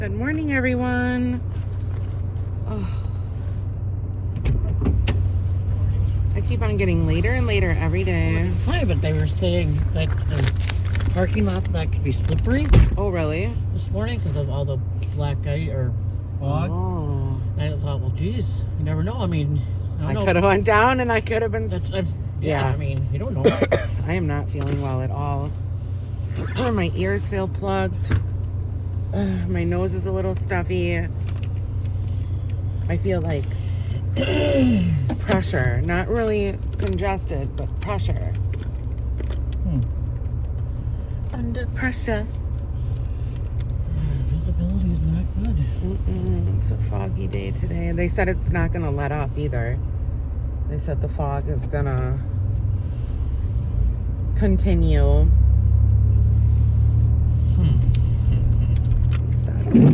Good morning, everyone. Oh. I keep on getting later and later every day. Fine, but they were saying that the parking lots that could be slippery. Oh, really? This morning because of all the black ice or fog. Oh. And I thought, well, geez, you never know. I mean, I could have went down and I could have been... Yeah, I mean, you don't know. I am not feeling well at all. My ears feel plugged. My nose is a little stuffy. I feel like pressure. Not really congested, but pressure. Under pressure. Visibility is not good. It's a foggy day today. They said it's not going to let up either. They said the fog is going to continue. At least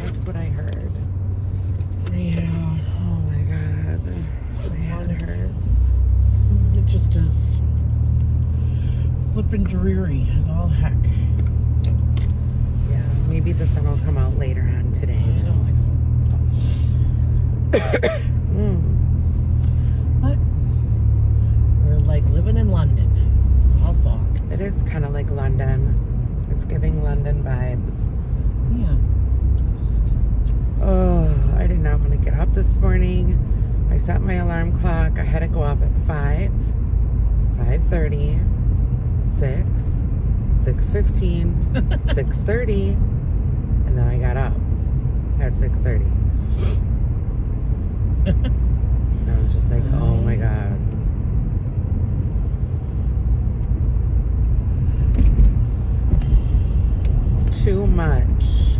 that's what I heard. Yeah. Oh my God. My head hurts. It just is flippin' dreary as all heck. Yeah, maybe the sun will come out later on today. I don't think so. But we're like living in London. All fog. It is kind of like London. It's giving London vibes. Yeah. Oh, I did not want to get up this morning. I set my alarm clock. I had to go off at 5, 5:30, 6, 6:15, 6:30, and then I got up at 6:30. And I was just like, oh my God. It's too much.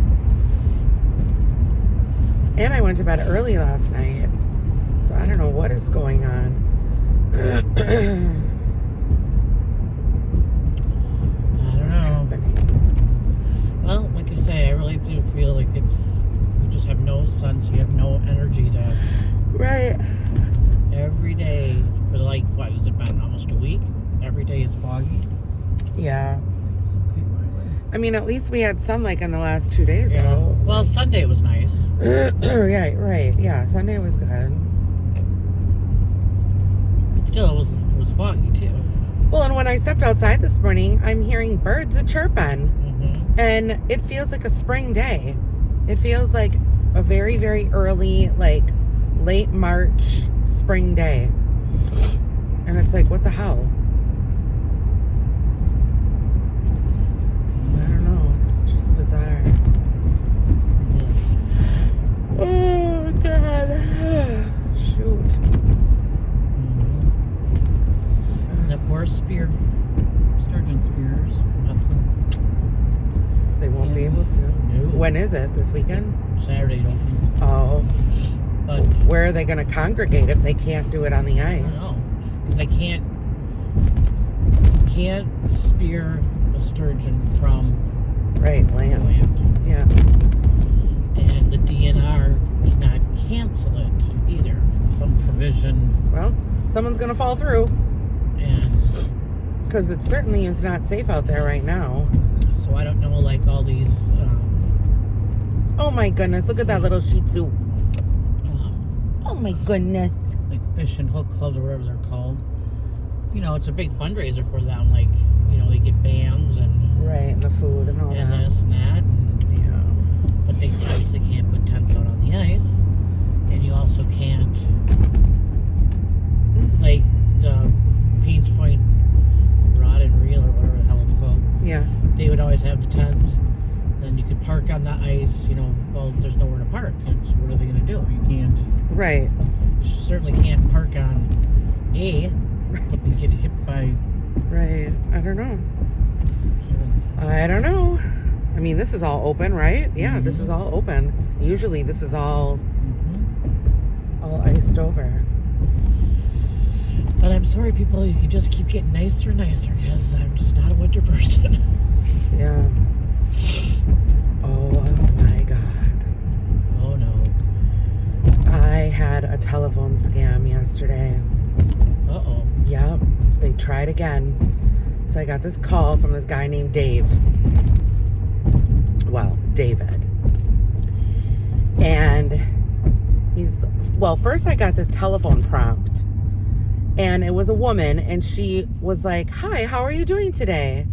And I went to bed early last night, so I don't know what is going on. I don't know. Happening? Well, like I say, I really do feel like you just have no sun, so you have no energy to. Right. Every day for like, what has it been? Almost a week? Every day is foggy. Yeah. It's okay, I mean, at least we had sun like in the last 2 days. Yeah. Well, Sunday was nice. Yeah, right. Yeah, Sunday was good. But still, it was foggy too. Well, and when I stepped outside this morning, I'm hearing birds a-chirping. And it feels like a spring day. It feels like a very, very early, like late March spring day. And it's like, what the hell? I don't know. It's just bizarre. Oh, God. Shoot. The poor sturgeon spears. They won't be able to. No. When is it? This weekend? Saturday, don't. Oh. But where are they going to congregate if they can't do it on the ice? I don't know. Because you can't spear a sturgeon from land. Yeah. And the DNR cannot cancel it either. It's some provision. Well, someone's going to fall through. And because it certainly is not safe out there right now. So I don't know, like all these. Oh my goodness! Look at that little Shih Tzu. Oh my goodness! Like fish and hook clubs or whatever they're called. You know, it's a big fundraiser for them. Like, you know, they get bands and and the food and all that. And this and that. And, but they obviously can't put tents out on the ice, and you also can't, like the Paynes Point Rod and Reel or whatever the hell it's called. Yeah. They would always have the tents. Then you could park on the ice, you know, well, there's nowhere to park. And so what are they going to do? You can't. Right. You certainly can't park on A. Right. And get hit by. Right. I don't know. I don't know. I mean, this is all open, right? Yeah, this is all open. Usually this is all iced over. But I'm sorry, people, you can just keep getting nicer and nicer because I'm just not a winter person. Yeah. Oh my God. Oh no. I had a telephone scam yesterday. Uh-oh. Yep. They tried again. So I got this call from this guy named Dave. Well, David. well, first I got this telephone prompt, and it was a woman, and she was like, "Hi, how are you doing today?"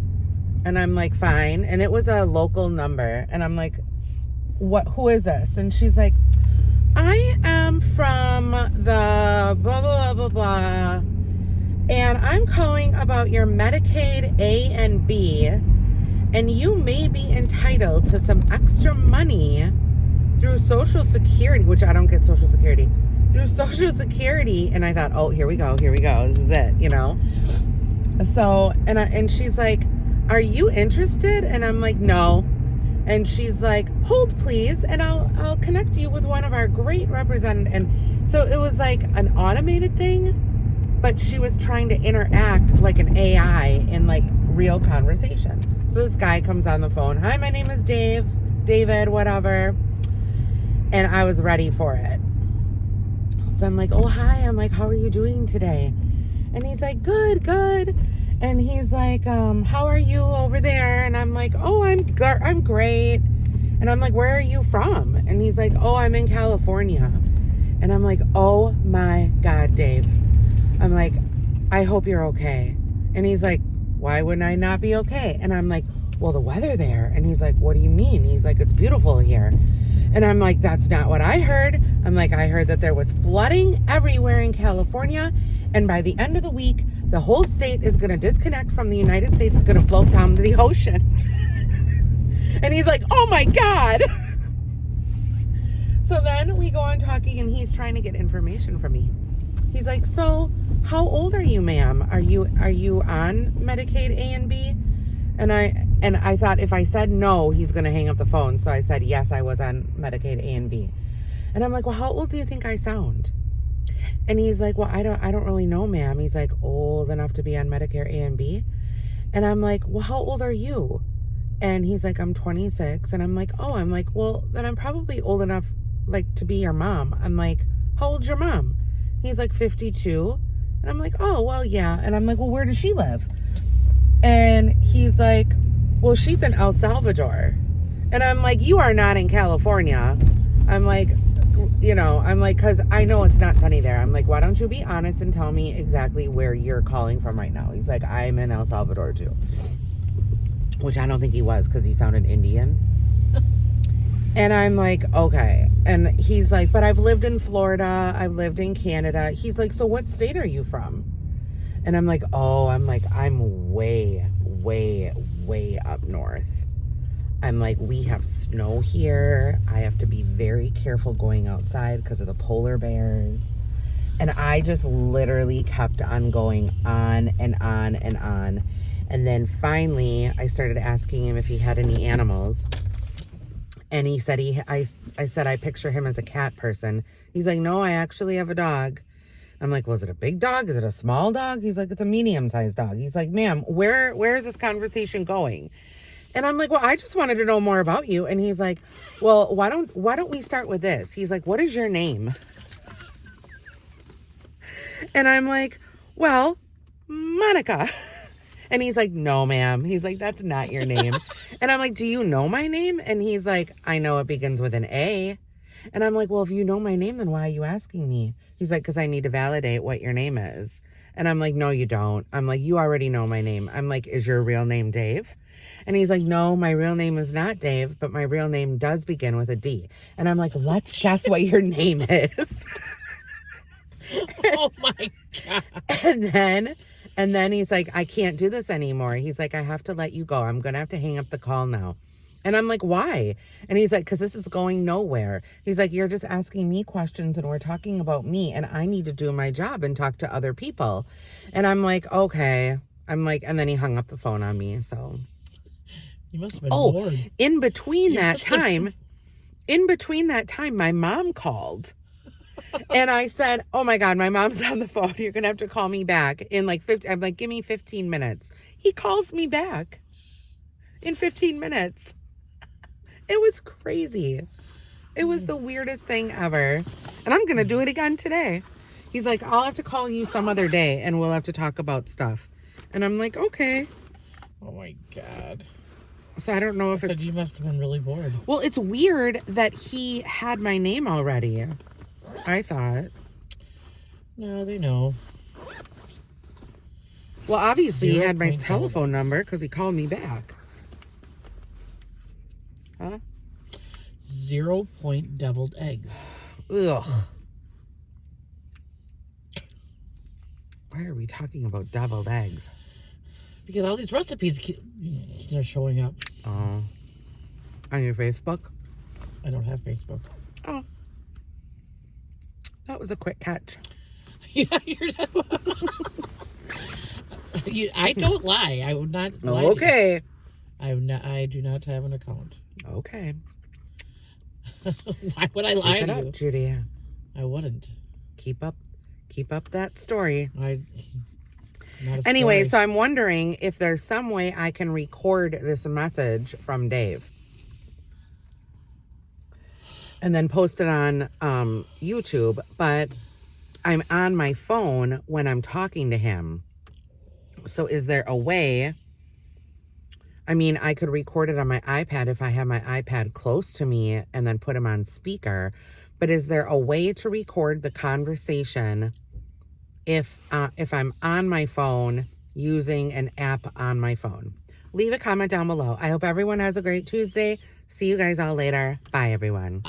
And I'm like, "Fine." And it was a local number, and I'm like, who is this? And she's like, "I am from the blah, blah, blah, blah, blah, and I'm calling about your Medicaid A and B, and you may be entitled to some extra money through Social Security," which I don't get Social Security, through Social Security. And I thought, oh, here we go, this is it, you know? So, and she's like, "Are you interested?" And I'm like, "No." And she's like, "Hold please, and I'll connect you with one of our great representatives." And so it was like an automated thing, but she was trying to interact like an AI in like real conversation. So this guy comes on the phone. "Hi, my name is David, whatever." And I was ready for it. So I'm like, "Oh, hi." I'm like, "How are you doing today?" And he's like, Good. And he's like, "How are you over there?" And I'm like, "Oh, I'm great." And I'm like, "Where are you from?" And he's like, "Oh, I'm in California." And I'm like, "Oh my God, Dave." I'm like, "I hope you're okay." And he's like, "Why wouldn't I not be okay?" And I'm like, "Well, the weather there." And he's like, "What do you mean?" He's like, "It's beautiful here." And I'm like, "That's not what I heard." I'm like, "I heard that there was flooding everywhere in California. And by the end of the week, the whole state is going to disconnect from the United States. It's going to float down to the ocean." And he's like, "Oh my God." So then we go on talking, and he's trying to get information from me. He's like, "So how old are you, ma'am? Are you on Medicaid A and B?" And I thought if I said no, he's going to hang up the phone. So I said, "Yes, I was on Medicaid A and B." And I'm like, "Well, how old do you think I sound?" And he's like, "Well, I don't really know, ma'am." He's like, "Old enough to be on Medicare A and B?" And I'm like, "Well, how old are you?" And he's like, "I'm 26. And I'm like, "Oh," I'm like, "Well, then I'm probably old enough like to be your mom." I'm like, "How old's your mom?" He's like, 52. And I'm like, "Oh, well, yeah." And I'm like, "Well, where does she live?" And he's like, "Well, she's in El Salvador." And I'm like, "You are not in California." I'm like, because I know it's not sunny there. I'm like, "Why don't you be honest and tell me exactly where you're calling from right now?" He's like, "I'm in El Salvador too." Which I don't think he was, because he sounded Indian. And I'm like, "Okay." And he's like, "But I've lived in Florida. I've lived in Canada." He's like, "So what state are you from?" And I'm like, I'm way, way, way up north. I'm like, "We have snow here. I have to be very careful going outside because of the polar bears." And I just literally kept on going on and on and on. And then finally, I started asking him if he had any animals. And he said I said, "I picture him as a cat person." He's like, "No, I actually have a dog." I'm like, "Was it a big dog? Is it a small dog?" He's like, "It's a medium-sized dog." He's like, "Ma'am, where is this conversation going?" And I'm like, "Well, I just wanted to know more about you." And he's like, "Well, why don't we start with this?" He's like, "What is your name?" And I'm like, "Well, Monica." And he's like, "No, ma'am." He's like, "That's not your name." And I'm like, "Do you know my name?" And he's like, "I know it begins with an A." And I'm like, "Well, if you know my name, then why are you asking me?" He's like, "Because I need to validate what your name is." And I'm like, "No, you don't." I'm like, "You already know my name." I'm like, "Is your real name Dave?" And he's like, "No, my real name is not Dave, but my real name does begin with a D." And I'm like, "Let's guess what your name is." Oh my God. And then he's like, "I can't do this anymore." He's like, "I have to let you go. I'm going to have to hang up the call now." And I'm like, "Why?" And he's like, "Because this is going nowhere." He's like, "You're just asking me questions and we're talking about me, and I need to do my job and talk to other people." And I'm like, "Okay." I'm like, and then he hung up the phone on me. So You must have been bored. in between that time, my mom called. And I said, "Oh my God, my mom's on the phone. You're going to have to call me back in like 15. I'm like, "Give me 15 minutes. He calls me back in 15 minutes. It was crazy. It was the weirdest thing ever. And I'm going to do it again today. He's like, "I'll have to call you some other day and we'll have to talk about stuff." And I'm like, "Okay." Oh my God. So I don't know if You must have been really bored. Well, it's weird that he had my name already. I thought. No, they know. Well, obviously he had my 0 telephone number because he called me back. Huh? 0 point deviled eggs. Ugh. Why are we talking about deviled eggs? Because all these recipes they're showing up. Oh. On your Facebook? I don't have Facebook. Oh. That was a quick catch. Yeah, I don't lie. I would not lie. Okay. I do not have an account. Okay. Why would I lie Keep it to up, you? Judy. I wouldn't. Keep up that story. Anyway, So I'm wondering if there's some way I can record this message from Dave and then post it on YouTube, but I'm on my phone when I'm talking to him. So is there a way? I mean, I could record it on my iPad if I have my iPad close to me and then put him on speaker. But is there a way to record the conversation if I'm on my phone using an app on my phone? Leave a comment down below. I hope everyone has a great Tuesday. See you guys all later. Bye, everyone.